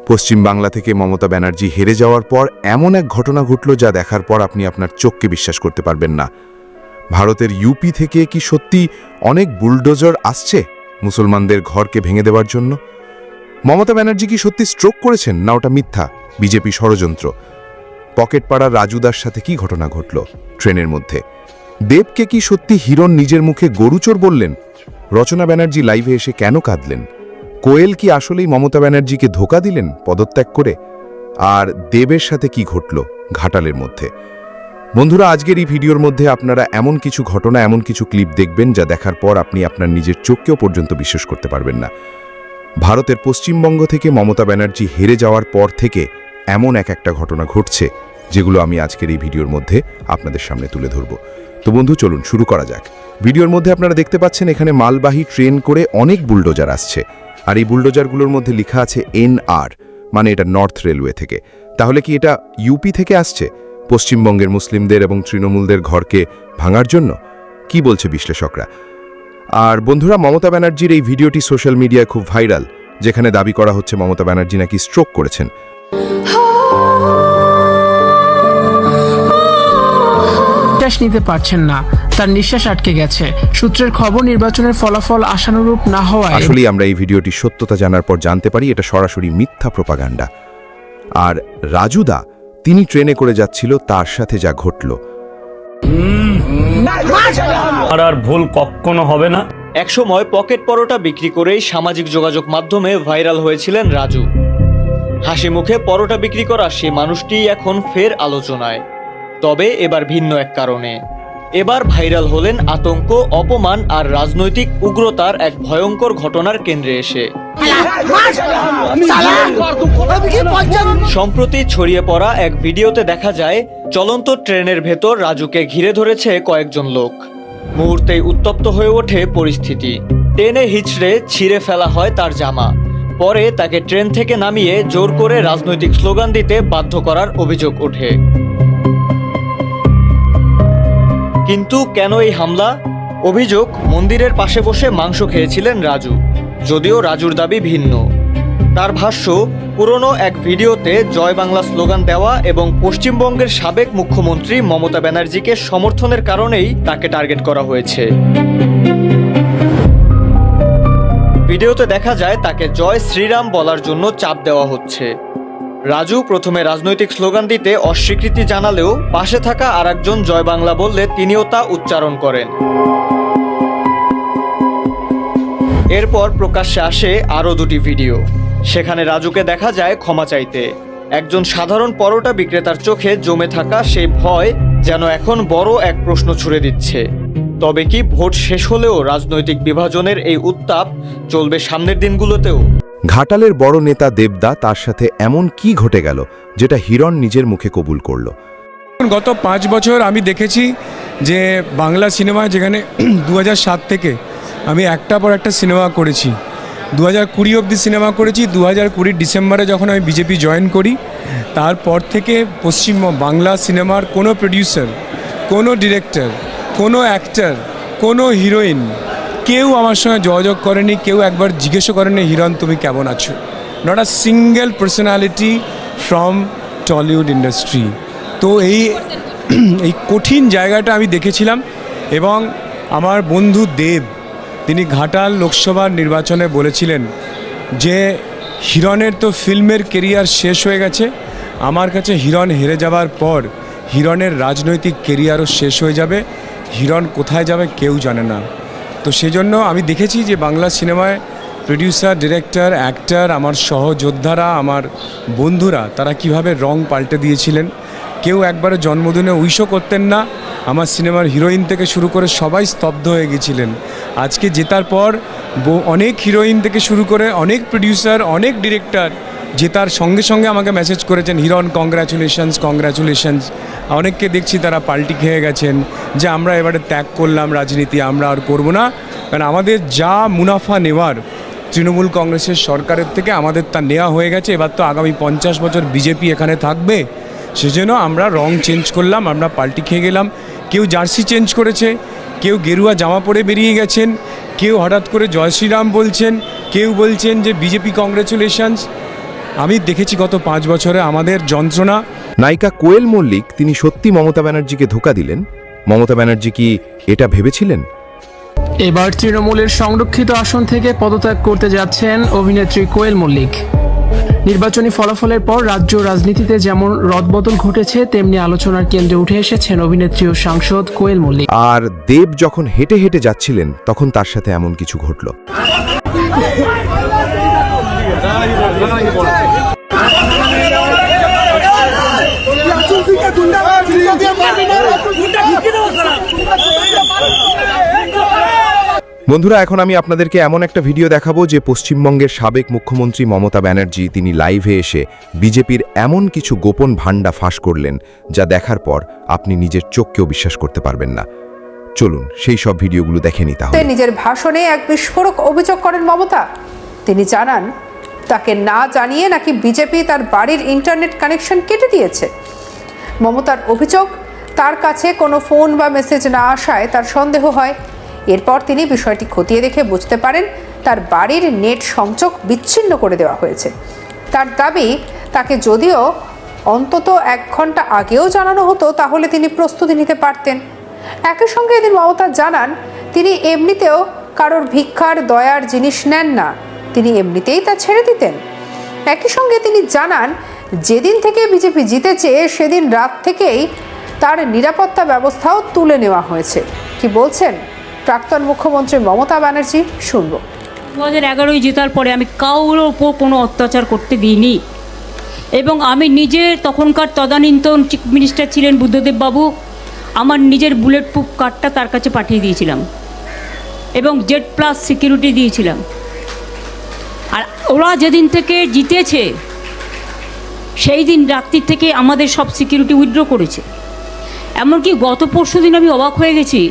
পশ্চিম বাংলা থেকে মমতা ব্যানার্জি হেরে যাওয়ার পর এমন এক ঘটনা ঘটল যা দেখার পর আপনি আপনার চোখকে বিশ্বাস করতে পারবেন না। ভারতের ইউপি থেকে কি সত্যি অনেক বুলডোজার আসছে মুসলমানদের ঘরকে ভেঙে দেওয়ার জন্য? মমতা ব্যানার্জি কি সত্যি স্ট্রোক করেছেন, না ওটা মিথ্যা বিজেপি ষড়যন্ত্র? পকেটপাড়ার রাজুদার সাথে কি ঘটনা ঘটল ট্রেনের মধ্যে? দেবকে কি সত্যি হিরণ নিজের মুখে গরুচোর বললেন? রচনা ব্যানার্জি লাইভে এসে কেন কাঁদলেন? কোয়েল কি আসলেই মমতা ব্যানার্জিকে ধোঁকা দিলেন পদত্যাগ করে? আর দেবের সাথে কি ঘটল ঘাটালের মধ্যে? বন্ধুরা, আজকের এই ভিডিওর মধ্যে আপনারা এমন কিছু ঘটনা, এমন কিছু ক্লিপ দেখবেন যা দেখার পর আপনি আপনার নিজের চোখকেও পর্যন্ত বিশ্বাস করতে পারবেন না। ভারতের পশ্চিমবঙ্গ থেকে মমতা ব্যানার্জি হেরে যাওয়ার পর থেকে এমন একটা ঘটনা ঘটছে যেগুলো আমি আজকের এই ভিডিওর মধ্যে আপনাদের সামনে তুলে ধরব। তো বন্ধু, চলুন শুরু করা যাক। ভিডিওর মধ্যে আপনারা দেখতে পাচ্ছেন এখানে মালবাহী ট্রেন করে অনেক বুলডোজার আসছে, আর এই বুলডোজারগুলোর মধ্যে লেখা আছে NR, মানে এটা নর্থ রেলওয়ে থেকে। তাহলে কি এটা ইউপি থেকে আসছে পশ্চিমবঙ্গের মুসলিমদের এবং তৃণমূলদের ঘরকে ভাঙার জন্য? কি বলছে বিশ্লেষকরা? আর বন্ধুরা, মমতা ব্যানার্জির এই ভিডিওটি সোশ্যাল মিডিয়ায় খুব ভাইরাল, যেখানে দাবি করা হচ্ছে মমতা ব্যানার্জি নাকি স্ট্রোক করেছেন। নিঃশ্বাস নিতে পারছেন না, তার নিঃশ্বাস আটকে গেছে। সূত্রের খবর, নির্বাচনের ফলাফল আশানুরূপ না হওয়ায় আসলেই আমরা এই ভিডিওটি সত্যতা জানার পর জানতে পারি এটা সরাসরি মিথ্যা প্রপাগান্ডা। আর রাজুদা, তিনি ট্রেনে করে যাচ্ছিল, তার সাথে যা ঘটল। আর ভুল কখনো হবে না। একসময় পকেট পরোটা বিক্রি করেই সামাজিক যোগাযোগ মাধ্যমে ভাইরাল হয়েছিলেন রাজু। হাসি মুখে পরোটা বিক্রি করা সেই মানুষটি এখন ফের আলোচনায়, তবে এবার ভিন্ন এক কারণে। এবার ভাইরাল হলেন আতঙ্ক, অপমান আর রাজনৈতিক উগ্রতার এক ভয়ঙ্কর ঘটনার কেন্দ্রে এসে। সম্প্রতি ছড়িয়ে পড়া এক ভিডিওতে দেখা যায় চলন্ত ট্রেনের ভেতর রাজুকে ঘিরে ধরেছে কয়েকজন লোক। মুহূর্তেই উত্তপ্ত হয়ে ওঠে পরিস্থিতি। টেনে হিচড়ে ছিঁড়ে ফেলা হয় তার জামা। পরে তাকে ট্রেন থেকে নামিয়ে জোর করে রাজনৈতিক স্লোগান দিতে বাধ্য করার অভিযোগ ওঠে। কিন্তু কেন এই হামলা? অভিযোগ, মন্দিরের পাশে বসে মাংস খেয়েছিলেন রাজু, যদিও রাজুর দাবি ভিন্ন। তার ভাষ্য, পুরনো এক ভিডিওতে জয় বাংলা স্লোগান দেওয়া এবং পশ্চিমবঙ্গের সাবেক মুখ্যমন্ত্রী মমতা ব্যানার্জিকে সমর্থনের কারণেই তাকে টার্গেট করা হয়েছে। ভিডিওতে দেখা যায় তাকে জয় শ্রীরাম বলার জন্য চাপ দেওয়া হচ্ছে। রাজু প্রথমে রাজনৈতিক স্লোগান দিতে অস্বীকৃতি জানালেও পাশে থাকা আরেকজন জয় বাংলা বললে তিনিও তা উচ্চারণ করেন। এরপর প্রকাশ্যে আসে আরও দুটি ভিডিও। সেখানে রাজুকে দেখা যায় ক্ষমা চাইতে। একজন সাধারণ পরোটা বিক্রেতার চোখে জমে থাকা সেই ভয় যেন এখন বড় এক প্রশ্ন ছুড়ে দিচ্ছে। তবে কি ভোট শেষ হলেও রাজনৈতিক বিভাজনের এই উত্তাপ চলবে সামনের দিনগুলোতেও? ঘাটালের বড় নেতা দেবদা, তার সাথে এমন কি ঘটে গেল যেটা হিরণ নিজের মুখে কবুল করল? গত 5 বছর আমি দেখেছি যে বাংলা সিনেমা, যেখানে 2007 থেকে আমি একটার পর একটা সিনেমা করেছি। 2020 অবধি সিনেমা করেছি। 2020 ডিসেম্বরে যখন আমি বিজেপি জয়েন করি, তারপর থেকে পশ্চিম বাংলা সিনেমার কোনো প্রডিউসার, কোনো ডিরেক্টর, কোনো অ্যাক্টর, কোনো হিরোইন কেউ আমার সঙ্গে যোগাযোগ করেনি। কেউ একবার জিজ্ঞেসও করেনি, হিরণ তুমি কেমন আছো? Not a single personality from Tollywood industry. তো এই কঠিন জায়গাটা আমি দেখেছিলাম। এবং আমার বন্ধু দেব, তিনি ঘাটাল লোকসভার নির্বাচনে বলেছিলেন যে হিরণের তো ফিল্মের কেরিয়ার শেষ হয়ে গেছে। আমার কাছে হিরণ হেরে যাওয়ার পর হিরণের রাজনৈতিক কেরিয়ারও শেষ হয়ে যাবে। হিরণ কোথায় যাবে কেউ জানে না। তো সেজন্য আমি দেখেছি যে বাংলা সিনেমায় প্রডিউসার, ডিরেক্টর, অ্যাক্টর, আমার সহযোদ্ধারা, আমার বন্ধুরা, তারা কিভাবে রং পাল্টে দিয়েছিলেন। কেউ একবারে জন্মদিনে উইশও করতেন না। আমার সিনেমার হিরোইন থেকে শুরু করে সবাই স্তব্ধ হয়ে গেছিলেন। আজকে জেতার পর অনেক হিরোইন থেকে শুরু করে অনেক প্রডিউসার, অনেক ডিরেক্টর জেতার সঙ্গে সঙ্গে আমাকে মেসেজ করেছেন, হিরণ কংগ্রাচুলেশনস, কংগ্রাচুলেশনস। অনেককে দেখছি তারা পাল্টি খেয়ে গেছেন যে আমরা এবারে ত্যাগ করলাম রাজনীতি, আমরা আর করব না। কারণ আমাদের যা মুনাফা নেওয়ার তৃণমূল কংগ্রেসের সরকারের থেকে আমাদের তা নেওয়া হয়ে গেছে। এবার তো আগামী 50 বছর বিজেপি এখানে থাকবে, সেজন্য আমরা রং চেঞ্জ করলাম, আমরা পাল্টি খেয়ে গেলাম। কেউ জার্সি চেঞ্জ করেছে, কেউ গেরুয়া জামা পরে বেরিয়ে গেছেন, কেউ হঠাৎ করে জয় শ্রীরাম বলছেন, কেউ বলছেন যে বিজেপি কংগ্রেচুলেশনস। আমি দেখেছি গত 5 বছরে আমাদের যন্ত্রণা। নায়িকা কোয়েল মল্লিক তিনি সত্যি মমতা ব্যানার্জিকে ধোঁকা দিলেন? মমতা ব্যানার্জি কি এটা ভেবেছিলেন? এবার তৃণমূলের সংরক্ষিত আসন থেকে পদত্যাগ করতে যাচ্ছেন অভিনেত্রী কোয়েল মল্লিক। নির্বাচনী ফলাফলের পর রাজ্য রাজনীতিতে যেমন রদবদল ঘটেছে, তেমনি আলোচনার কেন্দ্রে উঠে এসেছেন অভিনেত্রী ও সাংসদ কোয়েল মল্লিক। আর দেব যখন হেঁটে হেঁটে যাচ্ছিলেন তখন তার সাথে এমন কিছু ঘটল। বন্ধুরা, এখন আমি আপনাদেরকে এমন একটা ভিডিও দেখাবো যে পশ্চিমবঙ্গের সাবেক মুখ্যমন্ত্রী মমতা ব্যানার্জি তিনি লাইভে এসে বিজেপির এমন কিছু গোপন ভান্ডা ফাঁস করলেন যা দেখার পর আপনি নিজের চোখকেও বিশ্বাস করতে পারবেন না। চলুন সেই সব ভিডিওগুলো দেখে নিতে হবে। নিজের ভাষণে এক বিস্ফোরক অভিযোগ করেন মমতা। তিনি জানান তাকে না জানিয়ে নাকি বিজেপি তার বাড়ির ইন্টারনেট কানেকশন কেটে দিয়েছে। মমতার অভিযোগ, তার কাছে কোনো ফোন বা মেসেজ না আসায় তার সন্দেহ হয়। এরপর তিনি বিষয়টি খতিয়ে দেখে বুঝতে পারেন তার বাড়ির নেট সংযোগ বিচ্ছিন্ন করে দেওয়া হয়েছে। তার দাবি, তাকে যদিও অন্তত 1 ঘন্টা আগেও জানানো হতো তাহলে তিনি প্রস্তুতি নিতে পারতেন। একই সঙ্গে এদিন মমতা জানান তিনি এমনিতেও কারোর ভিক্ষার দয়ার জিনিস নেন না, তিনি এমনিতেই তা ছেড়ে দিতেন। একই সঙ্গে তিনি জানান যেদিন থেকে বিজেপি জিতেছে সেদিন রাত থেকেই তার নিরাপত্তা ব্যবস্থাও তুলে নেওয়া হয়েছে। কি বলছেন প্রাক্তন মুখ্যমন্ত্রী মমতা ব্যানার্জি, শুনব। 2011 জেতার পরে আমি কারোর ওপর কোনো অত্যাচার করতে দিইনি, এবং আমি নিজে তখনকার তদানীন্তন চিফ মিনিস্টার ছিলেন বুদ্ধদেব বাবু, আমার নিজের বুলেট প্রুফ কার্ডটা তার কাছে পাঠিয়ে দিয়েছিলাম এবং Z+ সিকিউরিটি দিয়েছিলাম। আর ওরা যেদিন থেকে জিতেছে সেই দিন রাত্রির থেকে আমাদের সব সিকিউরিটি উইথড্র করেছে। এমনকি গত পরশু দিন আমি অবাক হয়ে গেছি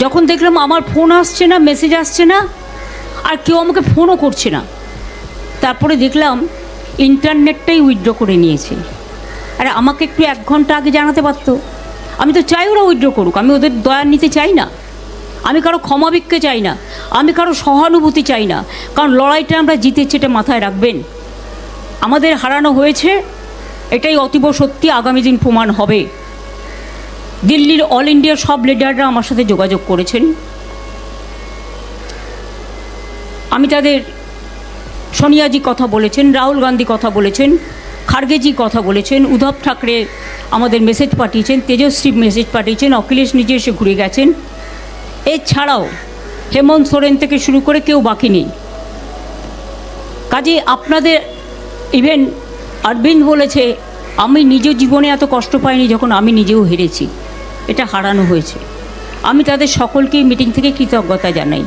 যখন দেখলাম আমার ফোন আসছে না, মেসেজ আসছে না, আর কেউ আমাকে ফোনও করছে না। তারপরে দেখলাম ইন্টারনেটটাই উইথড্র করে নিয়েছে। আরে আমাকে একটু 1 ঘন্টা আগে জানাতে পারতো। আমি তো চাই ওরা উইথড্র করুক, আমি ওদের দয়া নিতে চাই না, আমি কারো ক্ষমা ভিক্ষে চাই না, আমি কারো সহানুভূতি চাই না। কারণ লড়াইটা আমরা জিতেছি, এটা মাথায় রাখবেন। আমাদের হারানো হয়েছে, এটাই অতীব সত্যি, আগামী দিন প্রমাণ হবে। দিল্লির অল ইন্ডিয়ার সব লিডাররা আমার সাথে যোগাযোগ করেছেন। আমি তাদের, সোনিয়াজি কথা বলেছেন, রাহুল গান্ধী কথা বলেছেন, খার্গেজি কথা বলেছেন, উদ্ধব ঠাকরে আমাদের মেসেজ পাঠিয়েছেন, তেজস্বী মেসেজ পাঠিয়েছেন, অখিলেশ নিজে এসে ঘুরে গেছেন। এছাড়াও হেমন্ত সোরেন থেকে শুরু করে কেউ বাকি নেই। কাজে আপনাদের, ইভেন অরবিন্দ বলেছে আমি নিজ জীবনে এত কষ্ট পাইনি যখন আমি নিজেও হেরেছি, এটা হারানো হয়েছে। আমি তাদের সকলকেই মিটিং থেকে কৃতজ্ঞতা জানাই।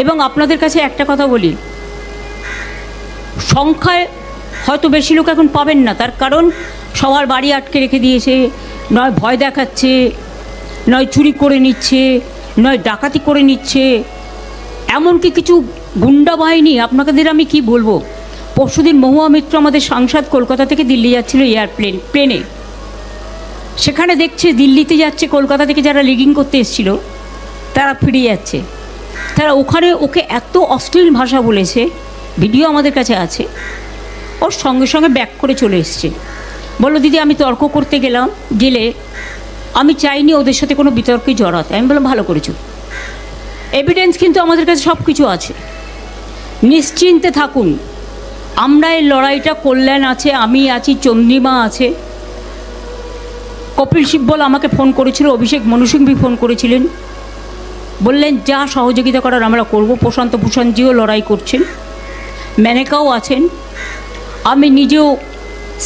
এবং আপনাদের কাছে একটা কথা বলি, সংখ্যায় হয়তো বেশি লোক এখন পাবেন না, তার কারণ সবার বাড়ি আটকে রেখে দিয়েছে, নয় ভয় দেখাচ্ছে, নয় চুরি করে নিচ্ছে, নয় ডাকাতি করে নিচ্ছে, এমনকি কিছু গুন্ডা বাহিনী। আপনাদের আমি কি বলবো, পরশুদিন মহুয়া মিত্র আমাদের সাংসদ কলকাতা থেকে দিল্লি যাচ্ছিল প্লেনে, সেখানে দেখছে দিল্লিতে যাচ্ছে কলকাতা থেকে যারা লিগিং করতে এসেছিল তারা ফিরে যাচ্ছে। তারা ওখানে ওকে এত অশ্লীল ভাষা বলেছে, ভিডিও আমাদের কাছে আছে, ওর সঙ্গে সঙ্গে ব্যাক করে চলে এসছে। বললো দিদি আমি তর্ক করতে গেলে আমি চাইনি ওদের সাথে কোনো বিতর্কে জড়াতে। আমি বললাম ভালো করেছো, এভিডেন্স কিন্তু আমাদের কাছে সব কিছু আছে, নিশ্চিন্তে থাকুন। আমরা এই লড়াইটা, কল্যাণ আছে, আমি আছি, চন্দ্রিমা আছে, কপিল সিব্বল আমাকে ফোন করেছিল, অভিষেক মনু সিংভি ফোন করেছিলেন, বললেন যা সহযোগিতা করার আমরা করব। প্রশান্ত ভূষণজিও লড়াই করছেন, মেনেকাও আছেন, আমি নিজেও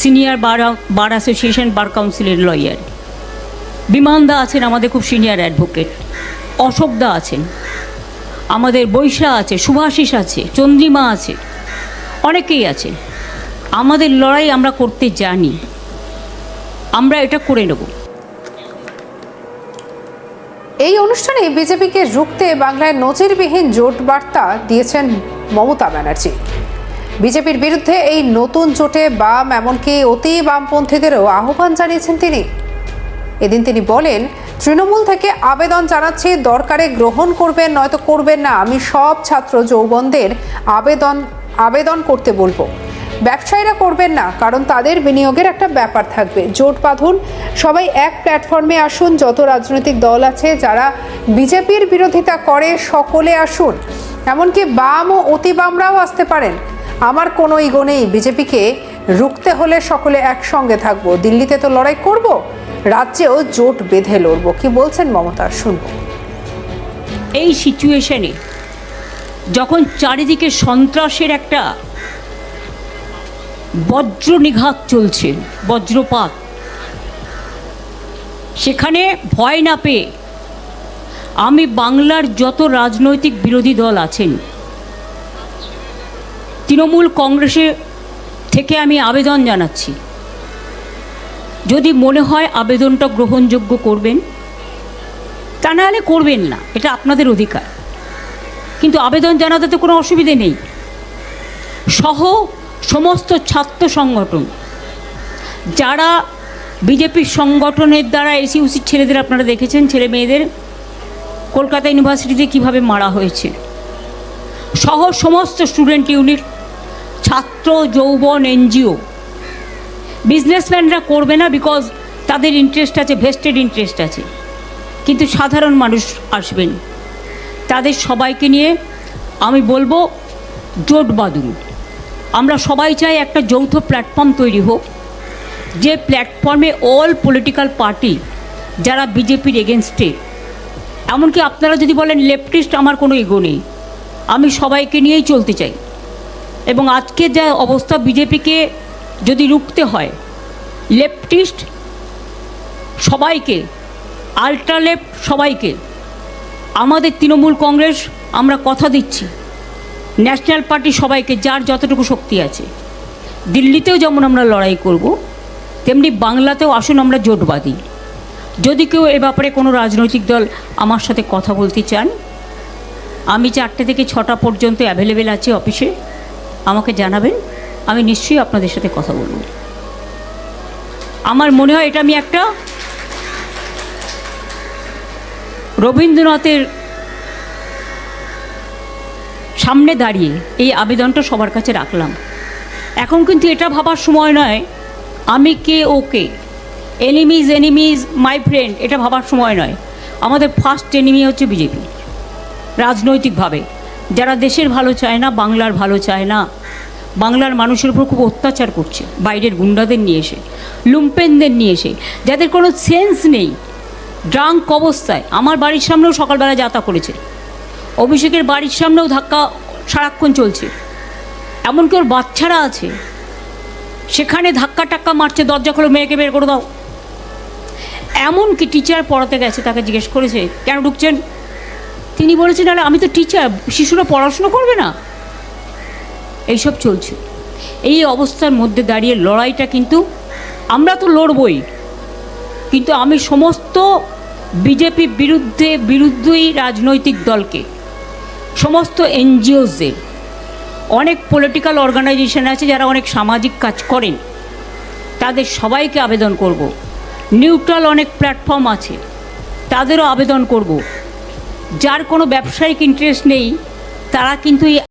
সিনিয়র বার অ্যাসোসিয়েশন বার কাউন্সিলের লয়ার, বিমানদা আছেন আমাদের খুব সিনিয়র অ্যাডভোকেট, অশোকদা আছেন, আমাদের বৈশা আছে, শুভাশিস আছে, চন্দ্রিমা আছে, অনেকেই আছে। আমাদের লড়াই আমরা করতে জানি, আমরা এটা করে নেব। এই অনুষ্ঠানে বিজেপিকে রুখতে বাংলায় নজিরবিহীন জোট বার্তা দিয়েছেন মমতা ব্যানার্জি। বিজেপির বিরুদ্ধে এই নতুন জোটে বাম, এমনকি অতি বামপন্থীদেরও আহ্বান জানিয়েছেন তিনি। এদিন তিনি বলেন, তৃণমূল থেকে আবেদন জানাচ্ছি, দরকারে গ্রহণ করবেন নয়তো করবেন না। আমি সব ছাত্র যৌবনদের আবেদন করতে বলবো। ব্যবসায়ীরা করবেন না, কারণ তাদের বিনিয়োগের একটা ব্যাপার থাকবে। জোট বাঁধুন, সবাই এক প্ল্যাটফর্মে আসুন। যত রাজনৈতিক দল আছে যারা বিজেপির বিরোধিতা করে সকলে আসুন, এমনকি বাম ও অতি বামরাও আসতে পারেন। আমার কোনো ইগো নেই, বিজেপিকে রুখতে হলে সকলে একসঙ্গে থাকবো। দিল্লিতে তো লড়াই করব, রাজ্যেও জোট বেঁধে লড়বো। কি বলছেন মমতা, শুনবো। এই সিচুয়েশনে যখন চারিদিকে সন্ত্রাসের একটা বজ্রনিঘাত চলছে, বজ্রপাত, সেখানে ভয় না পেয়ে আমি বাংলার যত রাজনৈতিক বিরোধী দল আছেন, তৃণমূল কংগ্রেসে থেকে আমি আবেদন জানাচ্ছি, যদি মনে হয় আবেদনটা গ্রহণযোগ্য করবেন, তা নাহলে করবেন না, এটা আপনাদের অধিকার। কিন্তু আবেদন জানাতে তো কোনো অসুবিধে নেই। সহ সমস্ত ছাত্র সংগঠন, যারা বিজেপির সংগঠনের দ্বারা এসইউসির ছেলেদের আপনারা দেখেছেন, ছেলে মেয়েদের কলকাতা ইউনিভার্সিটিতে কিভাবে মারা হয়েছে, সহ সমস্ত স্টুডেন্ট ইউনিট, ছাত্র যৌবন, এনজিও, বিজনেসম্যানরা করবে না, বিকজ তাদের ইন্টারেস্ট আছে, ভেস্টেড ইন্টারেস্ট আছে। কিন্তু সাধারণ মানুষ আসবেন, তাদের সবাইকে নিয়ে আমি বলবো জোট বাঁধুন। আমরা সবাই চাই একটা যৌথ প্ল্যাটফর্ম তৈরি হোক, যে প্ল্যাটফর্মে অল পলিটিক্যাল পার্টি যারা বিজেপির এগেনস্টে, এমনকি আপনারা যদি বলেন লেফটিস্ট, আমার কোনো ইগো নেই, আমি সবাইকে নিয়েই চলতে চাই। এবং আজকে যা অবস্থা, বিজেপিকে যদি রুখতে হয়, লেফটিস্ট সবাইকে, আল্ট্রা লেফট সবাইকে, আমাদের তৃণমূল কংগ্রেস আমরা কথা দিচ্ছি, ন্যাশনাল পার্টি সবাইকে, যার যতটুকু শক্তি আছে, দিল্লিতেও যেমন আমরা লড়াই করব, তেমনি বাংলাতেও আসুন আমরা জোট বাঁধি। যদি কেউ এ ব্যাপারে কোনো রাজনৈতিক দল আমার সাথে কথা বলতে চান, আমি 4টে থেকে 6টা পর্যন্ত অ্যাভেলেবেল আছি অফিসে, আমাকে জানাবেন, আমি নিশ্চয়ই আপনাদের সাথে কথা বলব। আমার মনে হয় এটা আমি একটা রবীন্দ্রনাথের সামনে দাঁড়িয়ে এই আবেদনটা সবার কাছে রাখলাম। এখন কিন্তু এটা ভাবার সময় নয় আমি কে ওকে, এনিমিজ মাই ফ্রেন্ড, এটা ভাবার সময় নয়। আমাদের ফার্স্ট এনিমি হচ্ছে বিজেপি, রাজনৈতিকভাবে যারা দেশের ভালো চায় না, বাংলার ভালো চায় না, বাংলার মানুষের উপর খুব অত্যাচার করছে, বাইরের গুন্ডাদের নিয়ে এসে, লুম্পেনদের নিয়ে এসে, যাদের কোনো সেন্স নেই, ড্রাঙ্ক অবস্থায়। আমার বাড়ির সামনেও সকালবেলা যাত্রা করেছে, অভিষেকের বাড়ির সামনেও ধাক্কা সারাক্ষণ চলছে, এমনকি ওর বাচ্চারা আছে, সেখানে ধাক্কা টাক্কা মারছে, দরজা খোলো, মেয়েকে বের করে দাও। এমনকি টিচার পড়াতে গেছে, তাকে জিজ্ঞেস করেছে কেন ঢুকছেন, তিনি বলেছেন আরে আমি তো টিচার, শিশুরা পড়াশুনো করবে না। এইসব চলছে। এই অবস্থার মধ্যে দাঁড়িয়ে লড়াইটা কিন্তু আমরা তো লড়বই, কিন্তু আমি সমস্ত বিজেপি বিরুদ্ধেই রাজনৈতিক দলকে, সমস্ত এনজিওসদের, অনেক পলিটিক্যাল অর্গানাইজেশন আছে যারা অনেক সামাজিক কাজ করেন, তাদের সবাইকে আবেদন করব। নিউট্রাল অনেক প্ল্যাটফর্ম আছে, তাদেরও আবেদন করব। যার কোনো ব্যবসায়িক ইন্টারেস্ট নেই, তারা কিন্তু এই